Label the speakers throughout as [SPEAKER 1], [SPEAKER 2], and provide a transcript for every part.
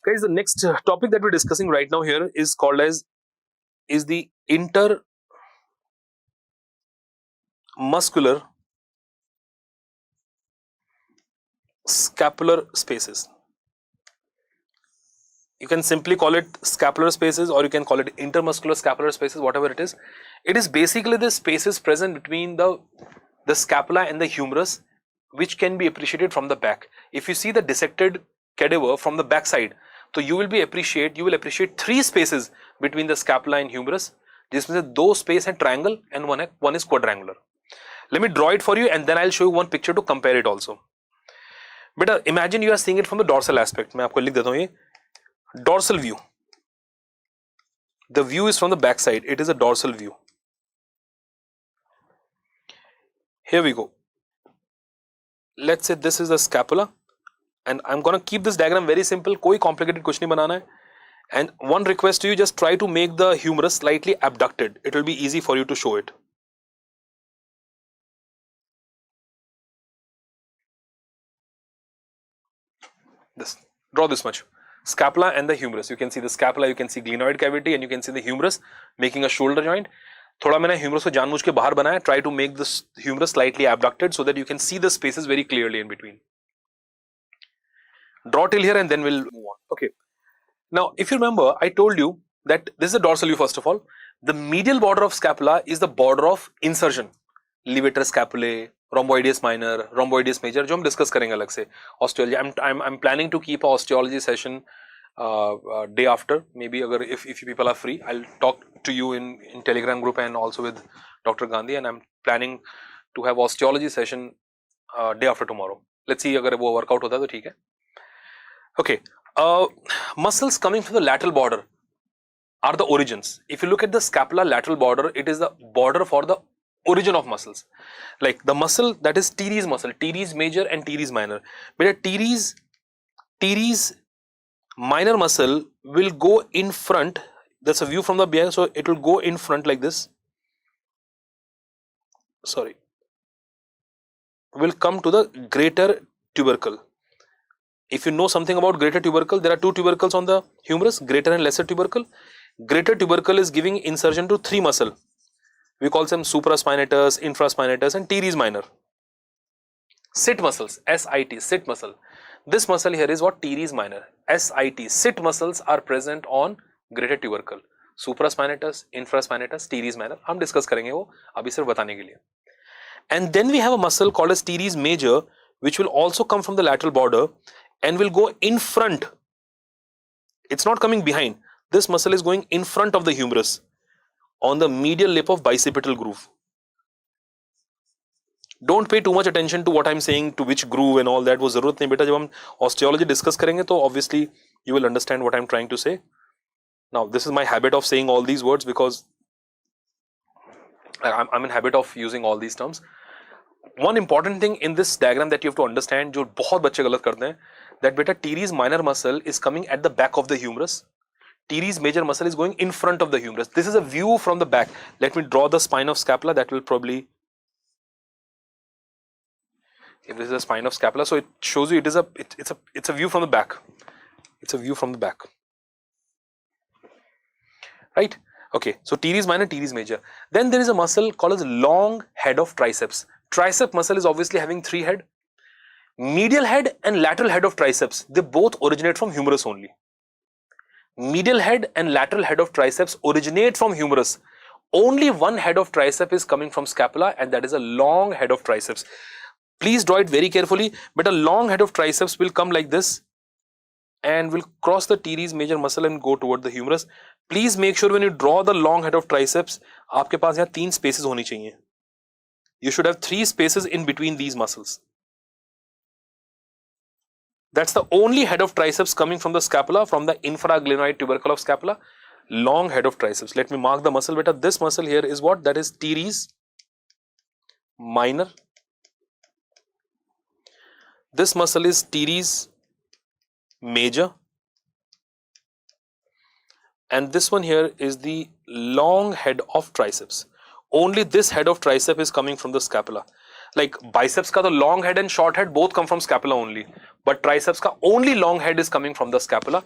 [SPEAKER 1] Guys, the next topic that we're discussing right now here is called as is the intermuscular scapular spaces. You can simply call it scapular spaces, or you can call it intermuscular scapular spaces, whatever it is. It is basically the spaces present between the scapula and the humerus, which can be appreciated from the back. If you see the dissected cadaver from the back side, so you will appreciate three spaces between the scapula and humerus. This means that those space are triangle and one is quadrangular. Let me draw it for you, and then I'll show you one picture to compare it also. But imagine you are seeing it from the dorsal aspect. मैं आपको लिख देता हूँ ये dorsal view. The view is from the back side. It is a dorsal view. Here we go. Let's say this is the scapula, and I'm gonna keep this diagram very simple. कोई complicated कुछ नहीं बनाना है. And one request to you, just try to make the humerus slightly abducted. It will be easy for you to show it. This, draw this much. Scapula and the humerus. You can see the scapula, you can see glenoid cavity, and you can see the humerus making a shoulder joint. थोड़ा मैंने humerus को जानबूझ के बाहर बनाया. Try to make this humerus slightly abducted so that you can see the spaces very clearly in between. Draw till here and then we'll move on. Okay. Now, if you remember, I told you that this is the dorsal view first of all. The medial border of scapula is the border of insertion. Levator scapulae, rhomboideus minor, rhomboideus major, जो हम discuss करेंगे अलग से. Osteology. I'm planning to keep a osteology session day after. Maybe अगर if you people are free, I'll talk to you in Telegram group and also with Dr. Gandhi, and I'm planning to have osteology session day after tomorrow. Let's see अगर वो workout होता है तो ठीक है. Okay. Muscles coming from the lateral border are the origins. If you look at the scapula lateral border, it is the border for the origin of muscles. Like the muscle that is teres muscle, teres major and teres minor. But a teres minor muscle will go in front. That's a view from the behind, so it will go in front like this. Sorry. Will come to the greater tubercle. If you know something about greater tubercle, there are two tubercles on the humerus, greater and lesser tubercle. Greater tubercle is giving insertion to three muscle. We call them supraspinatus, infraspinatus, and teres minor. Sit muscles, SIT, sit muscle. This muscle here is what? Teres minor. SIT, sit muscles are present on greater tubercle. Supraspinatus, infraspinatus, teres minor. हम discuss करेंगे वो अभी सिर्फ बताने के लिए. And then we have a muscle called as teres major, which will also come from the lateral border and will go in front. It's not coming behind. This muscle is going in front of the humerus on the medial lip of bicipital groove. Don't pay too much attention to what I'm saying, to which groove and all that. वो जरूरत नहीं बेटा. जब हम osteology discuss करेंगे तो obviously you will understand what I'm trying to say. Now this is my habit of saying all these words because I'm in habit of using all these terms. One important thing in this diagram that you have to understand, जो बहुत बच्चे गलत करते हैं, that beta teres minor muscle is coming at the back of the humerus. Teres major muscle is going in front of the humerus. This is a view from the back. Let me draw the spine of scapula. That will probably, if this is the spine of scapula, so it shows you it's a view from the back. It's a view from the back. Right? Okay. So teres minor, teres major. Then there is a muscle called as long head of triceps. Tricep muscle is obviously having three head. Medial head and lateral head of triceps, they both originate from humerus only. Medial head and lateral head of triceps originate from humerus. Only one head of tricep is coming from scapula, and that is a long head of triceps. Please draw it very carefully, but a long head of triceps will come like this and will cross the teres major muscle and go toward the humerus. Please make sure when you draw the long head of triceps, आपके पास यहाँ 3 spaces होनी चाहिए. You should have 3 spaces in between these muscles. That's the only head of triceps coming from the scapula, from the infraglenoid tubercle of scapula. Long head of triceps. Let me mark the muscle better. This muscle here is what? That is teres minor. This muscle is teres major. And this one here is the long head of triceps. Only this head of tricep is coming from the scapula. Like biceps ka the long head and short head both come from scapula only. But triceps ka only long head is coming from the scapula.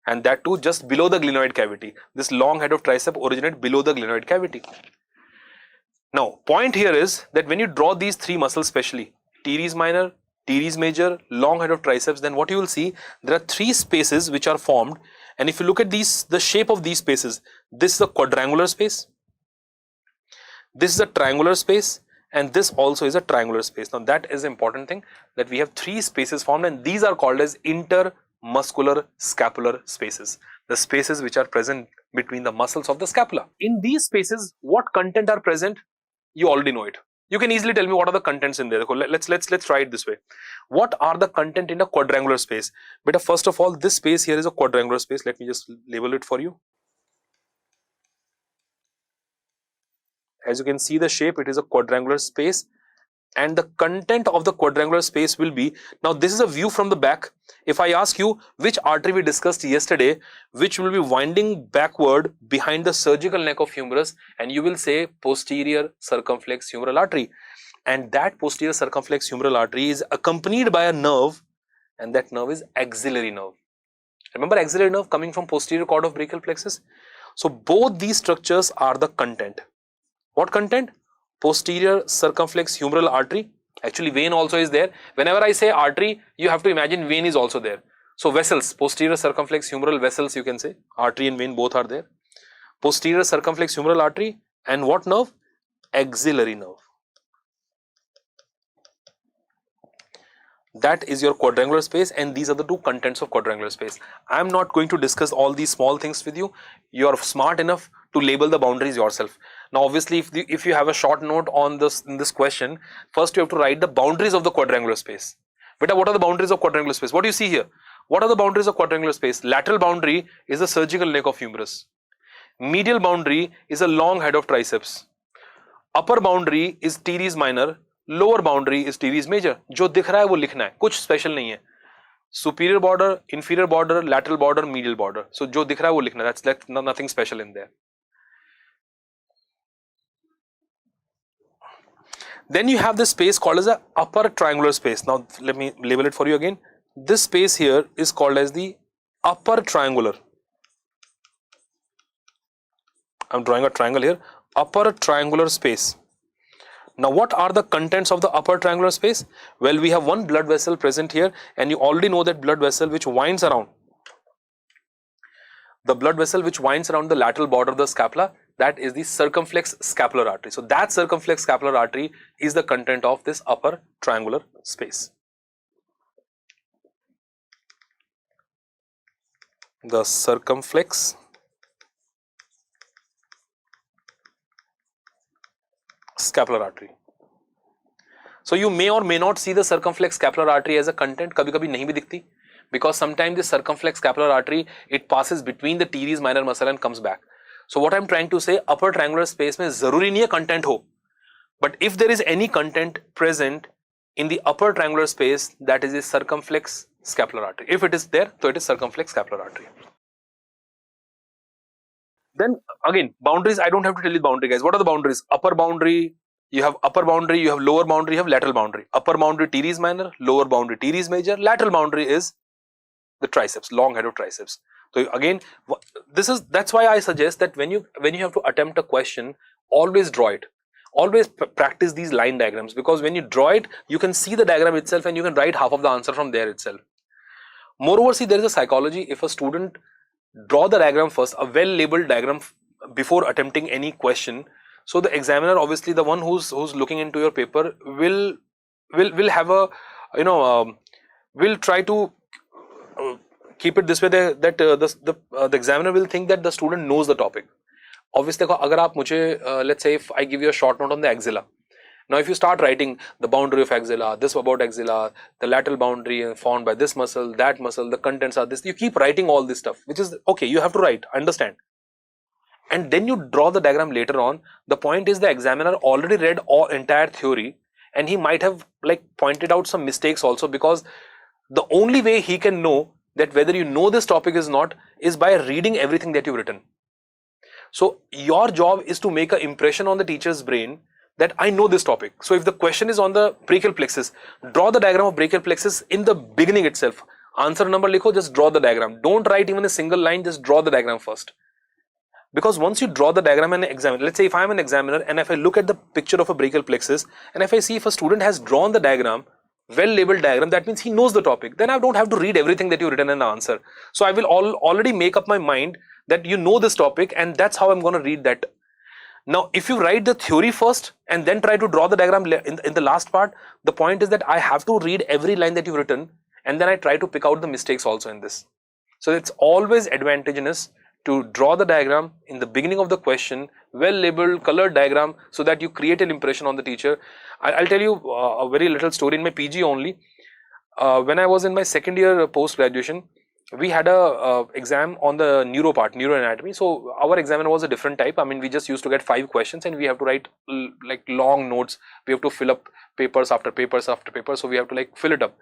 [SPEAKER 1] and that too just below the glenoid cavity. This long head of tricep originates below the glenoid cavity. Now, point here is that when you draw these three muscles, especially teres minor, teres major, long head of triceps, then what you will see, there are three spaces which are formed, and if you look at these, the shape of these spaces, this is a quadrangular space, this is a triangular space, and this also is a triangular space. Now that is the important thing, that we have three spaces formed, and these are called as intermuscular scapular spaces, the spaces which are present between the muscles of the scapula. In these spaces, what content are present? You already know it. You can easily tell me what are the contents in there. Let's try it this way. What are the content in a quadrangular space? But first of all, this space here is a quadrangular space. Let me just label it for you. As you can see the shape, it is a quadrangular space, and the content of the quadrangular space will be, now this is a view from the back. If I ask you which artery we discussed yesterday, which will be winding backward behind the surgical neck of humerus, and you will say posterior circumflex humeral artery, and that posterior circumflex humeral artery is accompanied by a nerve, and that nerve is axillary nerve. Remember axillary nerve coming from posterior cord of brachial plexus? So both these structures are the content. What content? Posterior circumflex humeral artery. Actually vein also is there. Whenever I say artery, you have to imagine vein is also there. So vessels, posterior circumflex humeral vessels, you can say, artery and vein both are there. Posterior circumflex humeral artery, and what nerve? Axillary nerve. That is your quadrangular space, and these are the two contents of quadrangular space. I am not going to discuss all these small things with you. You are smart enough to label the boundaries yourself. Now obviously if you have a short note on this in this question, first you have to write the boundaries of the quadrangular space. Beta, what are the boundaries of quadrangular space? What do you see here? What are the boundaries of quadrangular space? Lateral boundary is the surgical neck of humerus. Medial boundary is a long head of triceps. Upper boundary is teres minor. Lower boundary is teres major. जो दिख रहा है वो लिखना है, कुछ special नहीं है. Superior border, inferior border, lateral border, medial border. So जो दिख रहा है वो लिखना है. That's nothing special in there. Then you have this space called as the upper triangular space. Now let me label it for you again. This space here is called as the upper triangular. I'm drawing a triangle here. Upper triangular space. Now what are the contents of the upper triangular space? Well, we have one blood vessel present here, and you already know that blood vessel which winds around. The blood vessel which winds around the lateral border of the scapula, that is the circumflex scapular artery. So that circumflex scapular artery is the content of this upper triangular space. The circumflex scapular artery. So you may or may not see the circumflex scapular artery as a content. कभी-कभी नहीं भी दिखती, because sometimes the circumflex scapular artery, it passes between the teres minor muscle and comes back. So what I'm trying to say, upper triangular space में जरूरी नहीं है content हो, but if there is any content present in the upper triangular space, that is the circumflex scapular artery. If it is there, so it is circumflex scapular artery. Then again, boundaries, I don't have to tell you the boundary, guys. What are the boundaries? Upper boundary, you have upper boundary, you have lower boundary, you have lateral boundary. Upper boundary teres minor, lower boundary teres major, lateral boundary is the triceps, long head of triceps. So again, that's why I suggest that when you have to attempt a question, always draw it. Always practice these line diagrams, because when you draw it, you can see the diagram itself and you can write half of the answer from there itself. Moreover, see, there is a psychology. If a student draw the diagram first, a well labeled diagram before attempting any question, so the examiner, obviously the one who's looking into your paper, will have a, will try to keep it this way, that the examiner will think that the student knows the topic. Obviously, अगर आप मुझे, let's say if I give you a short note on the axilla. Now if you start writing the boundary of axilla, this about axilla, the lateral boundary formed by this muscle, that muscle, the contents are this, you keep writing all this stuff, which is okay, you have to write, understand. And then you draw the diagram later on. The point is, the examiner already read all entire theory, and he might have like pointed out some mistakes also, because the only way he can know that whether you know this topic is not is by reading everything that you've written. So your job is to make an impression on the teacher's brain that I know this topic. So if the question is on the brachial plexus, draw the diagram of brachial plexus in the beginning itself. Answer number likho, just draw the diagram. Don't write even a single line, just draw the diagram first. Because once you draw the diagram and examine, let's say if I'm an examiner and if I look at the picture of a brachial plexus and if I see if a student has drawn the diagram, well labeled diagram, that means he knows the topic. Then I don't have to read everything that you've written in the answer. So I will already make up my mind that you know this topic and that's how I'm going to read that. Now, if you write the theory first and then try to draw the diagram in the last part, the point is that I have to read every line that you've written and then I try to pick out the mistakes also in this. So it's always advantageous to draw the diagram in the beginning of the question, well labeled, colored diagram, so that you create an impression on the teacher. I'll tell you a very little story in my PG only. When I was in my second year post graduation, we had a exam on the neuro part, neuroanatomy. So our examiner was a different type. I mean, we just used to get 5 questions and we have to write like long notes. We have to fill up papers after papers after papers. So we have to like fill it up.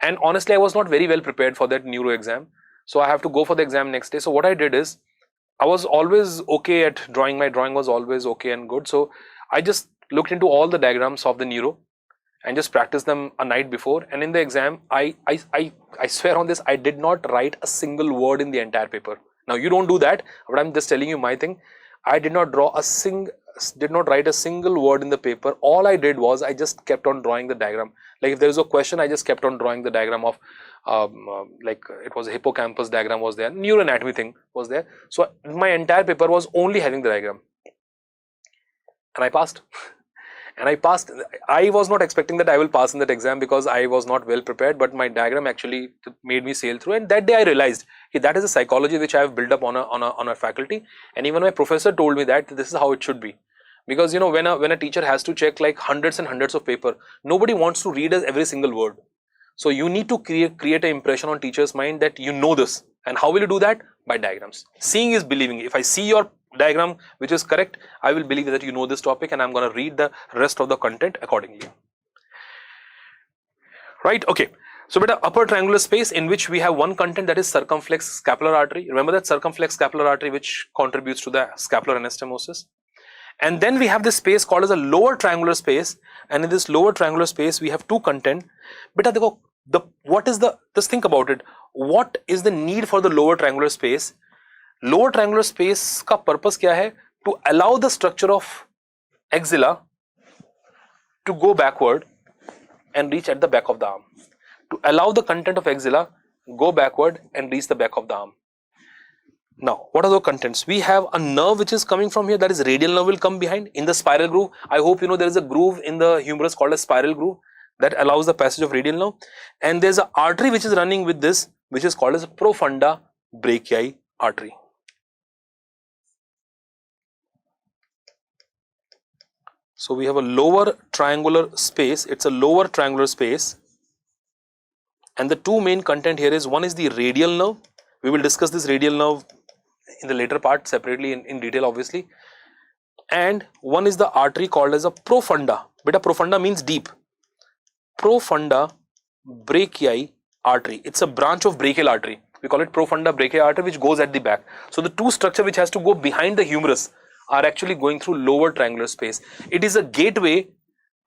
[SPEAKER 1] And honestly, I was not very well prepared for that neuro exam. So I have to go for the exam next day. So what I did is, I was always okay at drawing. My drawing was always okay and good. So I just looked into all the diagrams of the neuro and just practiced them a night before. And in the exam, I swear on this, I did not write a single word in the entire paper. Now you don't do that, but I'm just telling you my thing. I did not write a single word in the paper. All I did was I just kept on drawing the diagram. Like if there is a question, I just kept on drawing the diagram of like it was a hippocampus diagram was there, neuroanatomy thing was there. So my entire paper was only having the diagram, and I passed. And I passed. I was not expecting that I will pass in that exam because I was not well prepared, but my diagram actually made me sail through. And that day I realized that is a psychology which I have built up on a faculty. And even my professor told me that this is how it should be. Because you know, when a teacher has to check like hundreds and hundreds of paper, nobody wants to read every single word. So you need to create an impression on teacher's mind that you know this. And how will you do that? By diagrams. Seeing is believing. If I see your diagram which is correct, I will believe that you know this topic and I'm going to read the rest of the content accordingly. Right? Okay. So beta, upper triangular space in which we have one content, that is circumflex scapular artery. Remember that circumflex scapular artery which contributes to the scapular anastomosis. And then we have this space called as a lower triangular space, and in this lower triangular space we have two content. Beta, just think about it. What is the need for the lower triangular space? Lower triangular space का purpose क्या है? To allow the structure of axilla to go backward and reach at the back of the arm. To allow the content of axilla go backward and reach the back of the arm. Now, what are the contents? We have a nerve which is coming from here, that is radial nerve will come behind in the spiral groove. I hope you know there is a groove in the humerus called a spiral groove that allows the passage of radial nerve. And there is an artery which is running with this, which is called as profunda brachii artery. So we have a lower triangular space, it's a lower triangular space. And the two main content here is, one is the radial nerve. We will discuss this radial nerve in the later part separately in detail obviously. And one is the artery called as a profunda. Beta, profunda means deep. Profunda brachii artery. It's a branch of brachial artery. We call it profunda brachii artery, which goes at the back. So the two structure which has to go behind the humerus are actually going through lower triangular space. It is a gateway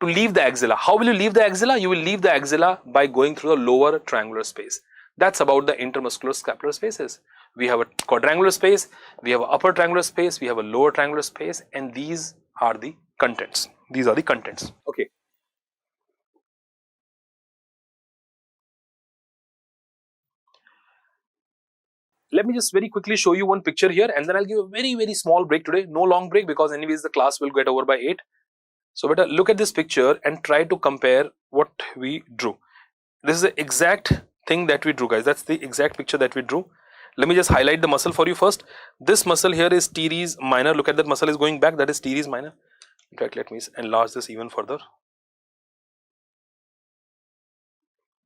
[SPEAKER 1] to leave the axilla. How will you leave the axilla? You will leave the axilla by going through the lower triangular space. That's about the intermuscular scapular spaces. We have a quadrangular space, we have an upper triangular space, we have a lower triangular space, and these are the contents. These are the contents. Okay. Let me just very quickly show you one picture here, and then I'll give a very, very small break today. No long break, because anyways the class will get over by 8. So better look at this picture and try to compare what we drew. This is the exact thing that we drew, guys. That's the exact picture that we drew. Let me just highlight the muscle for you first. This muscle here is teres minor. Look at that muscle is going back. That is teres minor. In fact, let me enlarge this even further.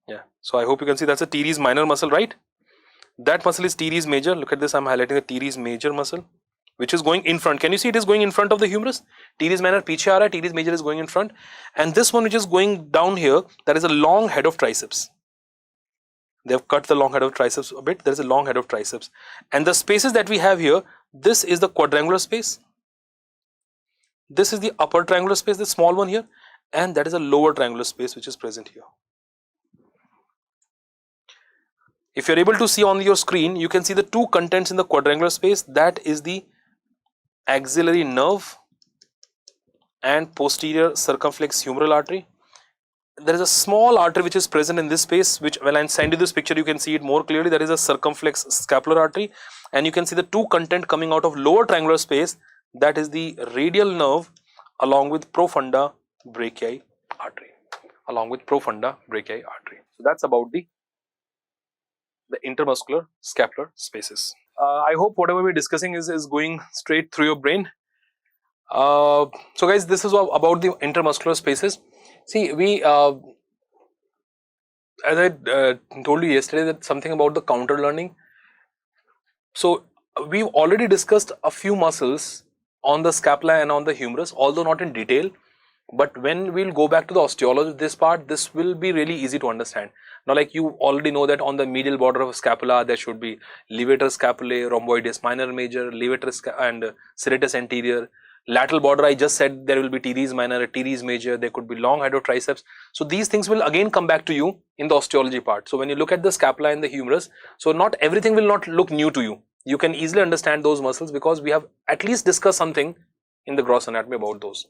[SPEAKER 1] Yeah. So I hope you can see that's a teres minor muscle, right? That muscle is teres major. Look at this. I'm highlighting the teres major muscle, which is going in front. Can you see it is going in front of the humerus? Teres minor piche aa raha hai, teres major is going in front. And this one which is going down here, that is a long head of triceps. They have cut the long head of triceps a bit. There is a long head of triceps. And the spaces that we have here, this is the quadrangular space. This is the upper triangular space, the small one here. And that is a lower triangular space which is present here. If you're able to see on your screen, you can see the two contents in the quadrangular space. That is the axillary nerve and posterior circumflex humeral artery. There is a small artery which is present in this space, which when I send you this picture, you can see it more clearly. There is a circumflex scapular artery, and you can see the two content coming out of lower triangular space. That is the radial nerve along with profunda brachii artery. So that's about the intermuscular scapular spaces. I hope whatever we're discussing is going straight through your brain. So guys, this is about the intermuscular spaces. See, we as I told you yesterday, that something about the counter learning. So we've already discussed a few muscles on the scapula and on the humerus, although not in detail. But when we'll go back to the osteology of this part, this will be really easy to understand. Now, like you already know that on the medial border of scapula, there should be levator scapulae, rhomboideus minor major, levator and serratus anterior. Lateral border, I just said there will be teres minor, teres major, there could be long hydrotriceps. So these things will again come back to you in the osteology part. So when you look at the scapula and the humerus, so not everything will not look new to you. You can easily understand those muscles because we have at least discussed something in the gross anatomy about those.